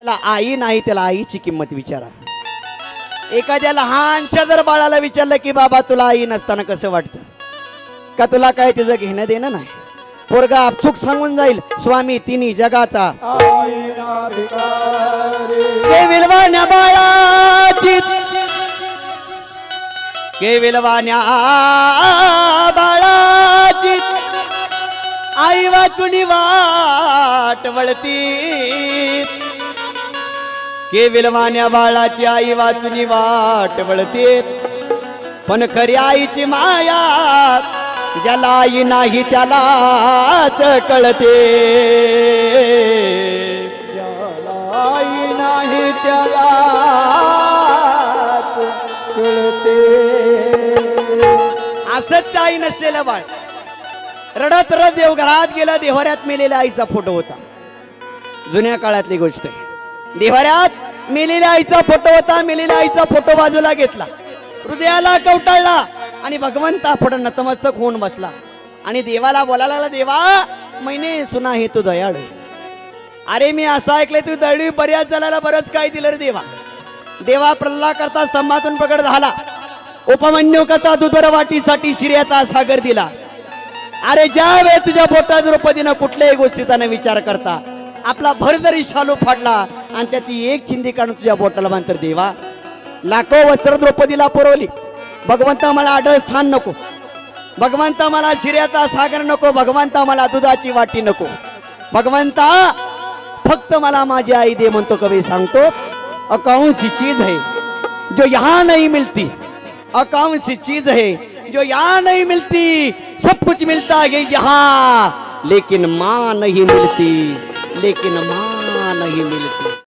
आई नाही त्याला आईची किंमत विचारा। एखाद्या लहानशा जर बाळाला विचारलं की बाबा तुला आई नसताना कसं वाटतं का, तुला काय तिचं घेणं देणं नाही, पोरगा आपचूक सांगून जाईल स्वामी तिन्ही जगाचा विलवाण्या बाळाची, विलवाण्या बाळाची आई वाचून वाट वळती, विलवाण्या बाळाची आई वाचून वाट वळते, पण खरी आईची माया ज्याला आई नाही त्यालाच कळते, ज्याला आई नाही त्यालाच कळते। असंच आई नसलेलं बाळ रडत रडत देवघरात गेला, देव्हाऱ्यात मेलेल्या आईचा फोटो होता। जुन्या काळातली गोष्ट आहे, देव्हाऱ्यात मेलेल्या आईचा फोटो होता। मेलेल्या आईचा फोटो बाजूला घेतला, हृदयाला कवटाळला आणि भगवंता पुढे नतमस्तक होऊन बसला आणि देवाला बोलायला लागला, देवा मैंने सुना है तू दयाळू, अरे मी असं ऐकलंय तू दयाळू, बऱ्याच जणाला बरंच काय दिलं रे देवा। देवा प्रल्हाद करता स्तंभातून प्रकट झाला, उपमन्यू करता दुधर वाटीसाठी शिर्याचा सागर दिला। अरे ज्या वेळेस तुझ्या पोटा द्रौपदीनं कुठल्याही गोष्टीचा न विचार करता आपला भरदरी शालू फाडला आणि त्यातली एक चिंधी काढून तुझ्या बोटाला बांधतर देवा, लाखो वस्त्र द्रौपदीला पुरवली, भगवंता मला आढळ स्थान नको, भगवंता मला शिर्याचा सागर नको, भगवंता मला दुधाची वाटी नको, भगवंता फक्त मला माझी आई दे म्हणतो कवी सांगतो। अकाउं सी चीज है जो यहाँ नहीं मिलती, अकाउं सी चीज है जो यहाँ नहीं मिलती, सब कुछ मिलता है यहाँ लेकिन माँ नहीं मिलती, लेकिन माँ नहीं मिलती।